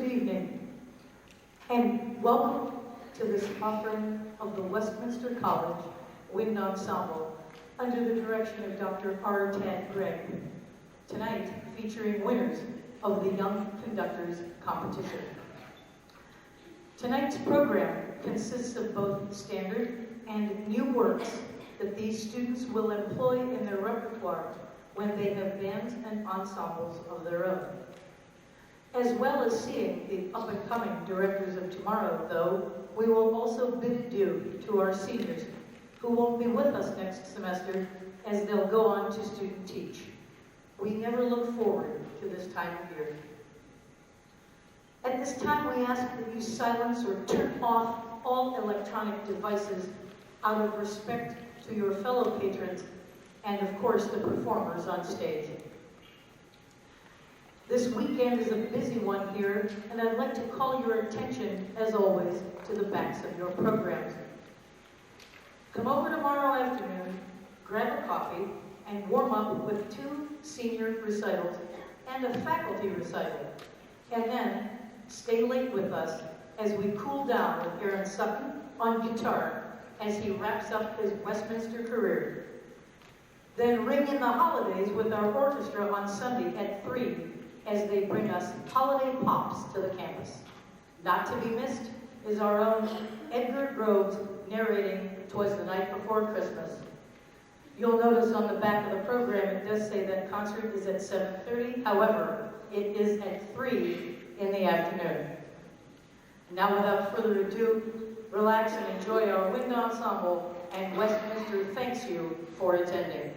Good evening, and welcome to this offering of the Westminster College Wind Ensemble under the direction of Dr. R. Tad Gregg. Tonight, featuring winners of the Young Conductors competition. Tonight's program consists of both standard and new works that these students will employ in their repertoire when they have bands and ensembles of their own. As well as seeing the up-and-coming directors of tomorrow, though, we will also bid adieu to our seniors, who won't be with us next semester as they'll go on to student teach. We never look forward to this time of year. At this time, we ask that you silence or turn off all electronic devices out of respect to your fellow patrons and, of course, the performers on stage. This weekend is a busy one here, and I'd like to call your attention, as always, to the backs of your programs. Come over tomorrow afternoon, grab a coffee, and warm up with 2 senior recitals and a faculty recital. And then stay late with us as we cool down with Aaron Sutton on guitar as he wraps up his Westminster career. Then ring in the holidays with our orchestra on Sunday at 3 as they bring us holiday pops to the campus. Not to be missed is our own Edgar Groves narrating "'Twas the Night Before Christmas." You'll notice on the back of the program it does say that concert is at 7:30. However, it is at 3 in the afternoon. Now, without further ado, relax and enjoy our wind ensemble, and Westminster thanks you for attending.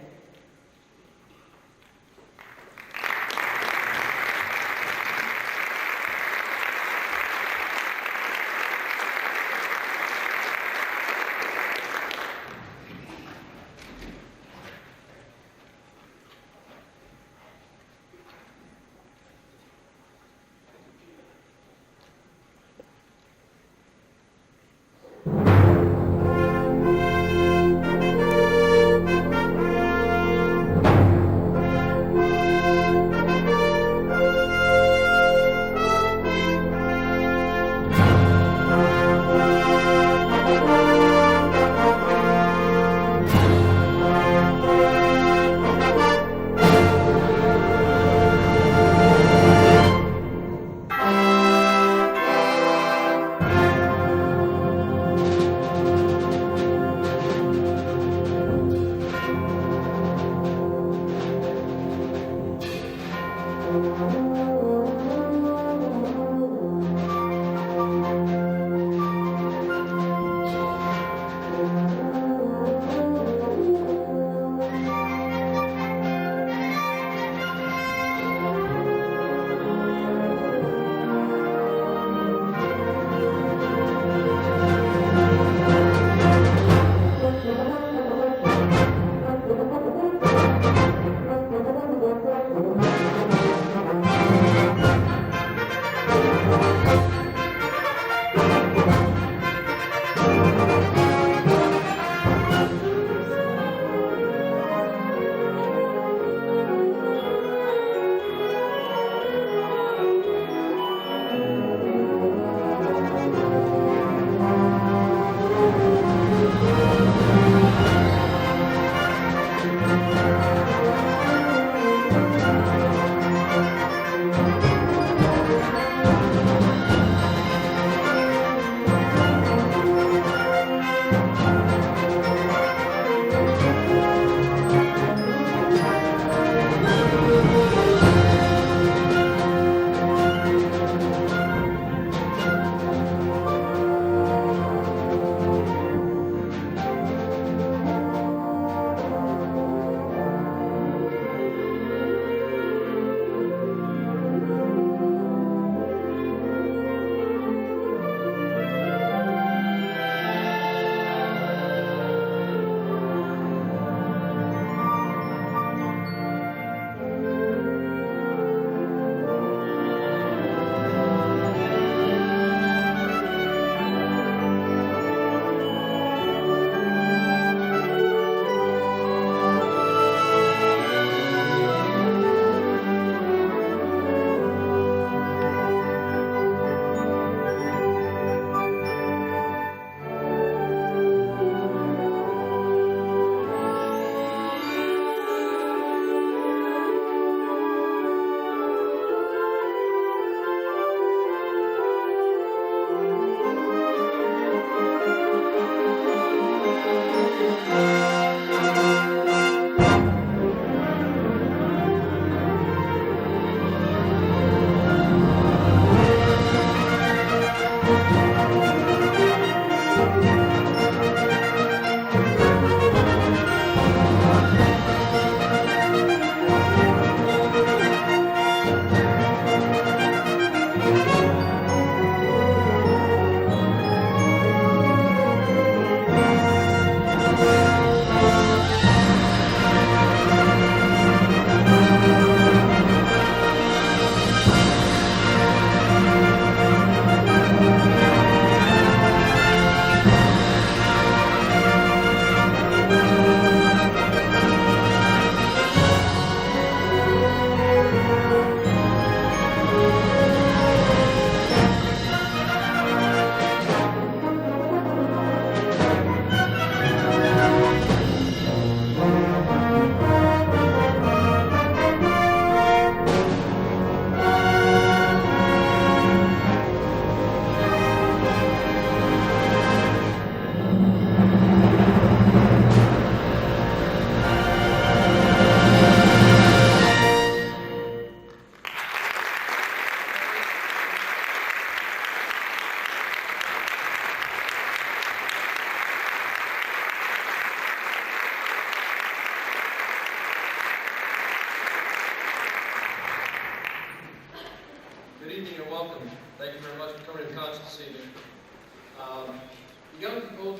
welcome. Thank you very much for coming to the concert this evening.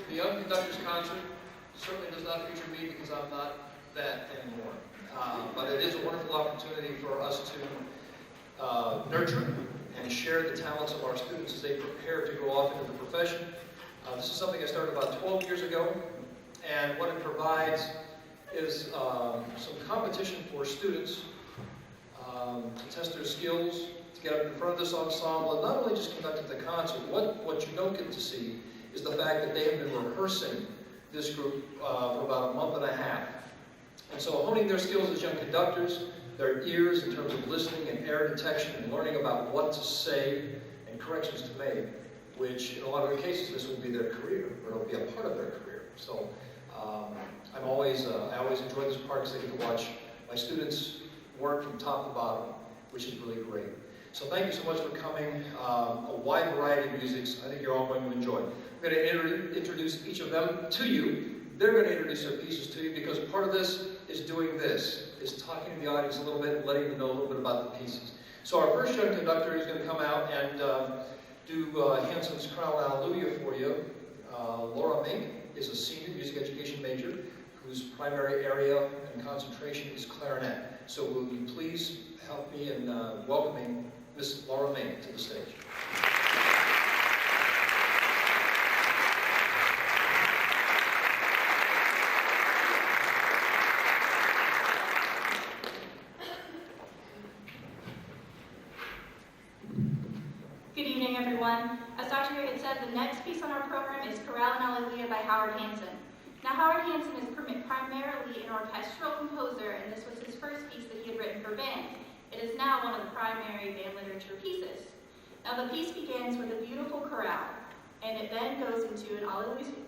The Young Conductors concert certainly does not feature me because I'm not that anymore. But it is a wonderful opportunity for us to nurture and share the talents of our students as they prepare to go off into the profession. This is something I started about 12 years ago, and what it provides is some competition for students to test their skills, to get up in front of this ensemble, and not only just conduct the concert. What you don't get to see is the fact that they have been rehearsing this group for about a month and a half. And so honing their skills as young conductors, their ears in terms of listening and error detection and learning about what to say and corrections to make, which in a lot of the cases this will be their career, or it'll be a part of their career. So I always enjoy this part because I get to watch my students work from top to bottom, which is really great. So thank you so much for coming. A wide variety of musics I think you're all going to enjoy. I'm going to introduce each of them to you. They're going to introduce their pieces to you because part of this is doing this, is talking to the audience a little bit and letting them know a little bit about the pieces. So our first young conductor is going to come out and do Hanson's Crown Hallelujah for you. Laura Mink is a senior music education major whose primary area and concentration is clarinet. So will you please help me in welcoming Miss Laura Mink to the stage. Good evening, everyone. As Dr. Gray had said, the next piece on our program is Chorale and Alleluia by Howard Hanson. Now, Howard Hanson is primarily an orchestral composer, and this was his first piece that he had written for band. It is now one of the primary band literature pieces. Now, the piece begins with a beautiful chorale, and it then goes into an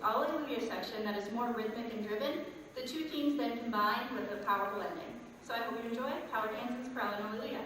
Alleluia section that is more rhythmic and driven. The two themes then combine with a powerful ending. So I hope you enjoy Howard Hanson's Chorale and Alleluia.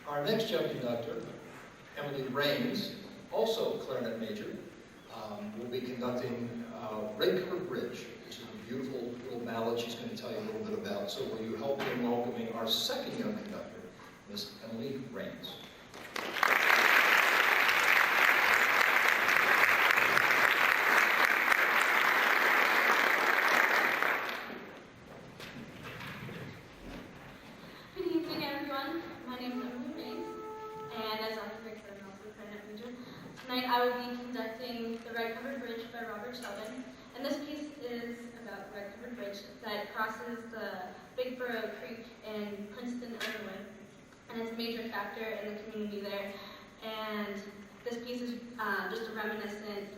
Our next young conductor, Emily Raines, also clarinet major, will be conducting Red Covered Bridge, which is a beautiful little ballad she's going to tell you a little bit about. So will you help in welcoming our second young conductor, Miss Emily Raines. Good evening, everyone. My name is Emily Raines, and as Dr. Rick said, I'm also a clarinet major. Tonight I will be conducting The Red Covered Bridge by Robert Sheldon, and this piece is about the Red Covered Bridge that crosses the Big Burrow Creek in Princeton, Illinois, and it's a major factor in the community there. And this piece is just a reminiscent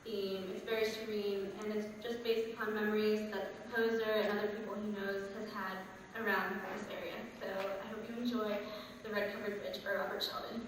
theme. It's very serene, and it's just based upon memories that the composer and other people he knows has had around this area. So I hope you enjoy The Red Covered Bridge by Robert Sheldon.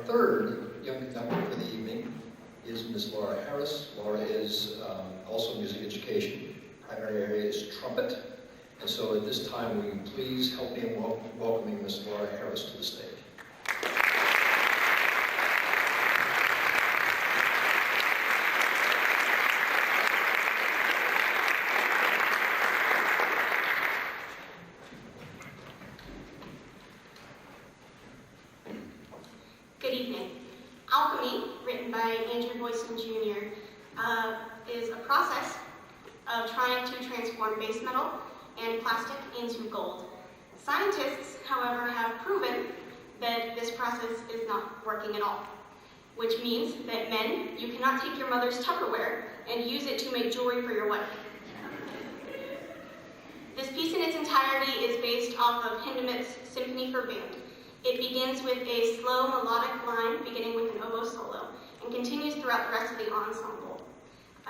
third young conductor for the evening is Ms. Laura Harris. Laura is also music education. Primary area is trumpet. And so at this time, will you please help me in welcoming Ms. Laura Harris to the stage. Good evening. Alchemy, written by Andrew Boyson Jr., is a process of trying to transform base metal and plastic into gold. Scientists, however, have proven that this process is not working at all, which means that men, you cannot take your mother's Tupperware and use it to make jewelry for your wife. This piece in its entirety is based off of Hindemith's Symphony for Band. It begins with a slow melodic line beginning with an oboe solo and continues throughout the rest of the ensemble.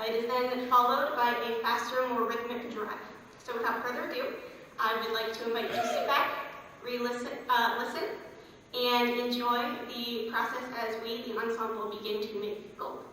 It is then followed by a faster, more rhythmic drive. So without further ado, I would like to invite you to sit back, listen, and enjoy the process as we, the ensemble, begin to make gold.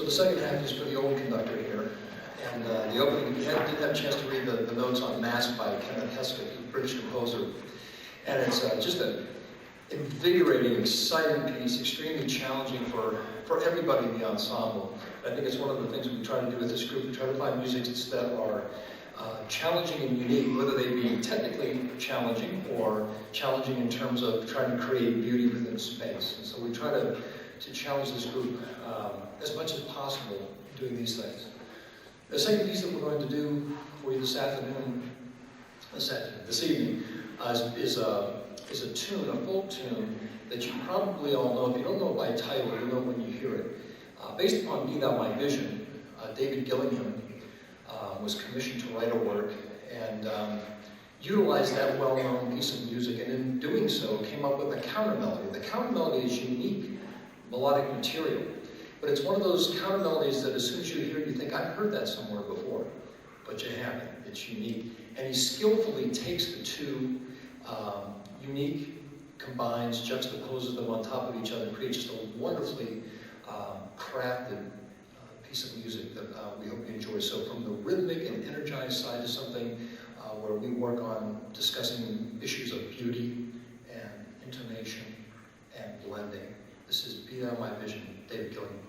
the second half is for the old conductor here. And the opening, you didn't have a chance to read the notes on Mask by Kenneth Hesketh, the British composer. And it's just an invigorating, exciting piece, extremely challenging for everybody in the ensemble. I think it's one of the things we try to do with this group. We try to find music that are challenging and unique, whether they be technically challenging or challenging in terms of trying to create beauty within space. And so we try to challenge this group as much as possible doing these things. The second piece that we're going to do for you this evening, is a tune, a folk tune that you probably all know. If you don't know it by title, you'll know when you hear it. Based upon Be Thou My Vision, David Gillingham was commissioned to write a work and utilized that well-known piece of music, and in doing so came up with a counter melody. The counter melody is unique melodic material, but it's one of those counter melodies that as soon as you hear it, you think, I've heard that somewhere before, but you haven't. It's unique. And he skillfully takes the two unique, combines, juxtaposes them on top of each other, creates just a wonderfully crafted piece of music that we hope you enjoy. So from the rhythmic and energized side to something where we work on discussing issues of beauty and intonation and blending. This is Be Thou My Vision, David Gillingham.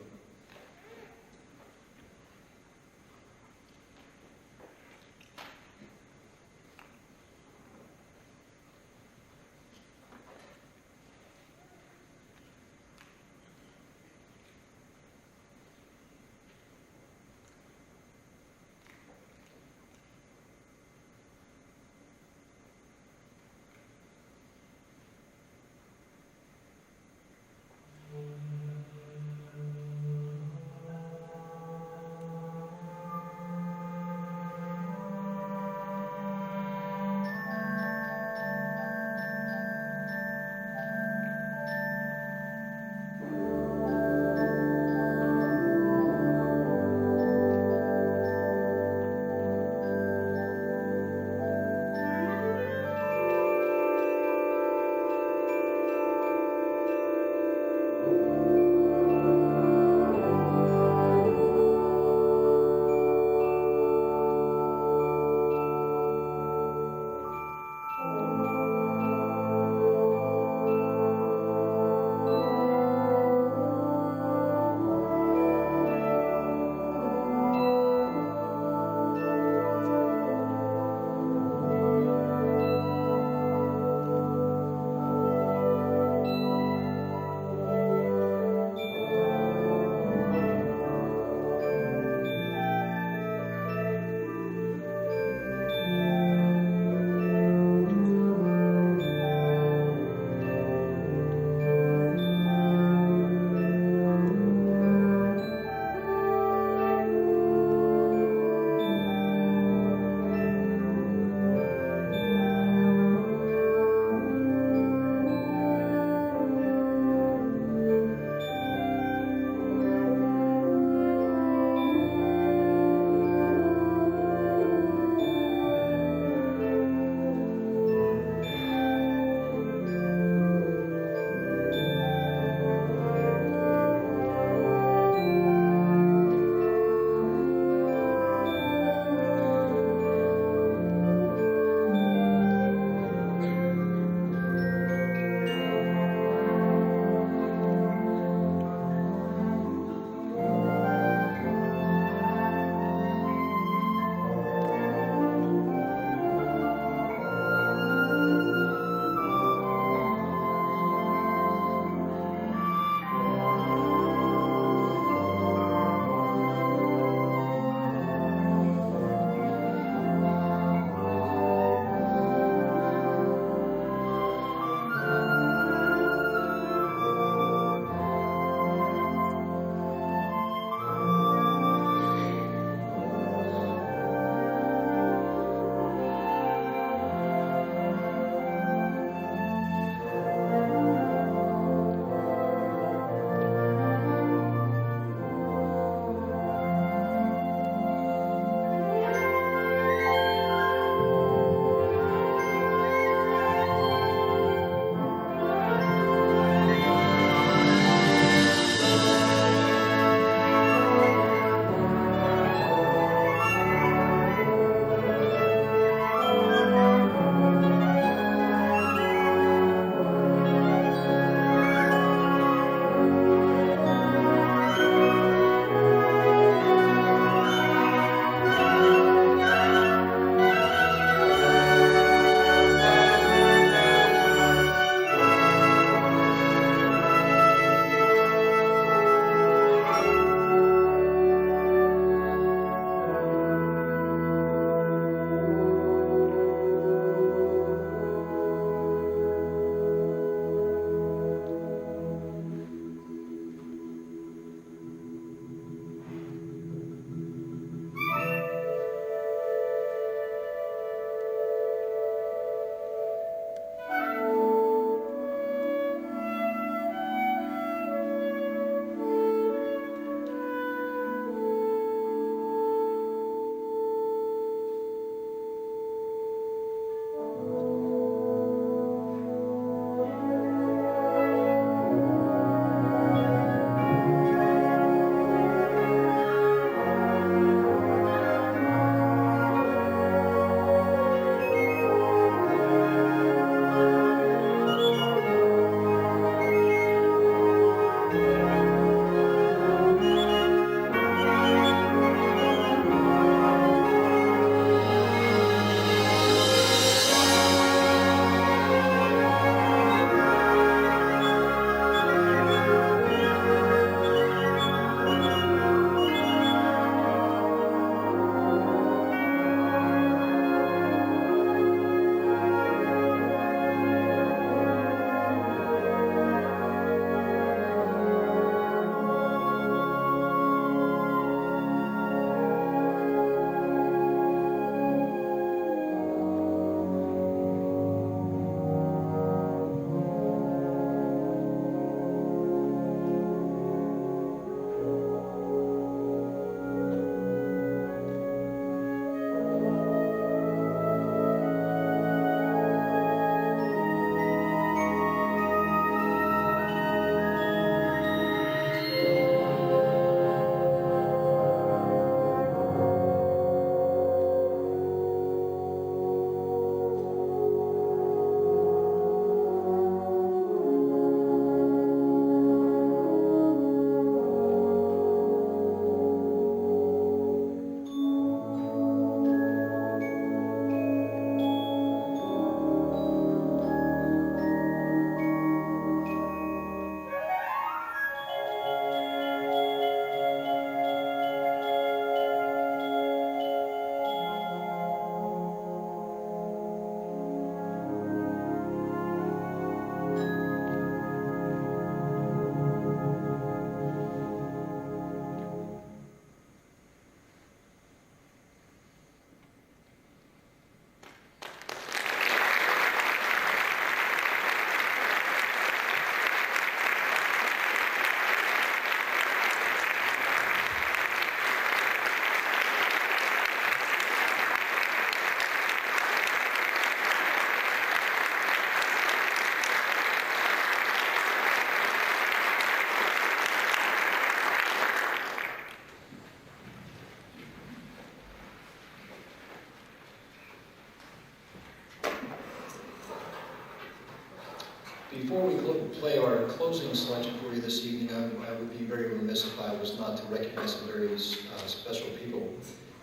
Before we play our closing selection for you this evening, I would be very remiss if I was not to recognize some very special people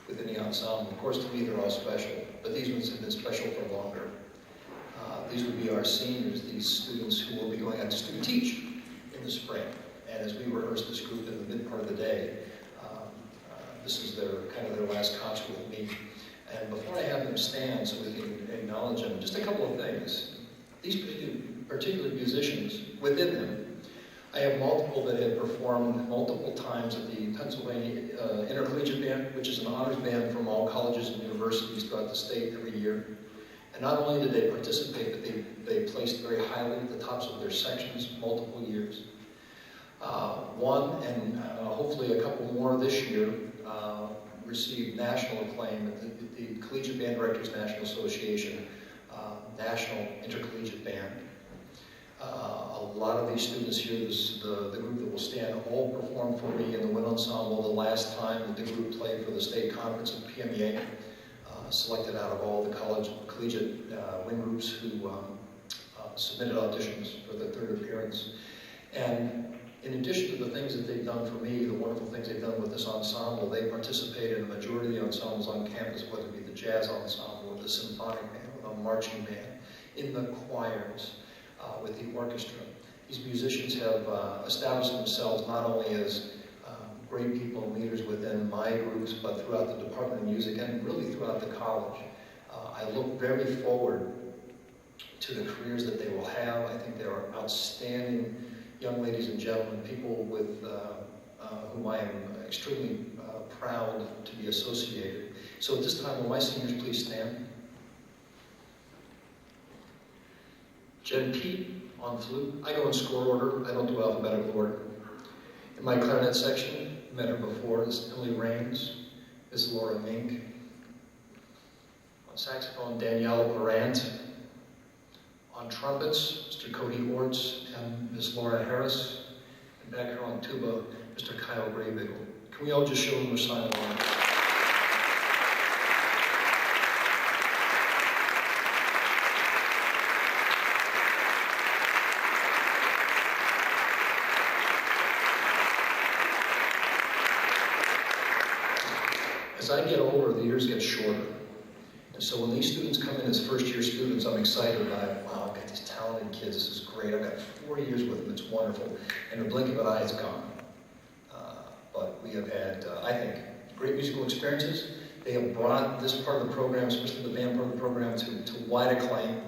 within the ensemble. Of course, to me, they're all special, but these ones have been special for longer. These would be our seniors, these students who will be going out to student teach in the spring. And as we rehearse this group in the mid part of the day, this is kind of their last concert with me. And before I have them stand so we can acknowledge them, just a couple of things. These particular musicians, within them, I have multiple that have performed multiple times at the Pennsylvania Intercollegiate Band, which is an honors band from all colleges and universities throughout the state every year. And not only did they participate, but they placed very highly at the tops of their sections multiple years. One, and hopefully a couple more this year, received national acclaim at the Collegiate Band Directors National Association National Intercollegiate Band. A lot of these students here, the group that will stand, all performed for me in the wind ensemble the last time that the group played for the state conference of PMEA, selected out of all the collegiate wind groups who submitted auditions for the third appearance. And in addition to the things that they've done for me, the wonderful things they've done with this ensemble, they participate in a majority of the ensembles on campus, whether it be the jazz ensemble, or the symphonic band, or the marching band, in the choirs, with the orchestra. These musicians have established themselves not only as great people and leaders within my groups, but throughout the Department of Music and really throughout the college. I look very forward to the careers that they will have. I think they are outstanding young ladies and gentlemen, people with whom I am extremely proud to be associated. So at this time, will my seniors please stand? Jen Pete on flute. I go in score order. I don't do alphabetical order. In my clarinet section, met her before, is Emily Raines, Ms. Laura Mink. On saxophone, Daniela Barant. On trumpets, Mr. Cody Orts and Ms. Laura Harris. And back here on tuba, Mr. Kyle Graybiggle. Can we all just show them their sign along? As I get older, the years get shorter. And so when these students come in as first-year students, I'm excited about, wow, I've got these talented kids, this is great. I've got 4 years with them, it's wonderful. And the blink of an eye, it's gone. But we have had, I think, great musical experiences. They have brought this part of the program, especially the band part of the program, to wide acclaim.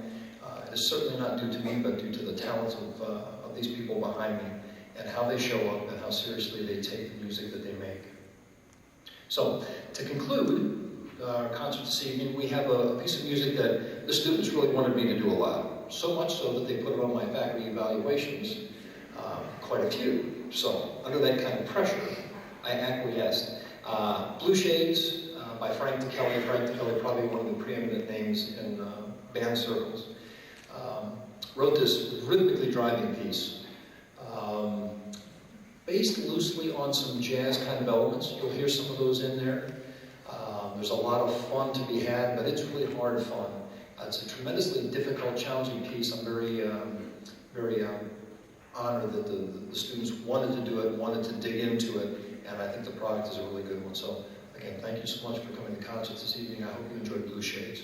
It is certainly not due to me, but due to the talents of these people behind me and how they show up and how seriously they take the music that they make. So, to conclude our concert this evening, we have a piece of music that the students really wanted me to do a lot. So much so that they put it on my faculty evaluations, quite a few. So, under that kind of pressure, I acquiesced. Blue Shades by Frank DeKelly. Frank DeKelly, probably one of the preeminent names in band circles, wrote this rhythmically driving piece. Based loosely on some jazz kind of elements. You'll hear some of those in there. There's a lot of fun to be had, but it's really hard fun. It's a tremendously difficult, challenging piece. I'm very honored that the students wanted to do it, wanted to dig into it, and I think the product is a really good one. So, again, thank you so much for coming to concert this evening. I hope you enjoyed Blue Shades.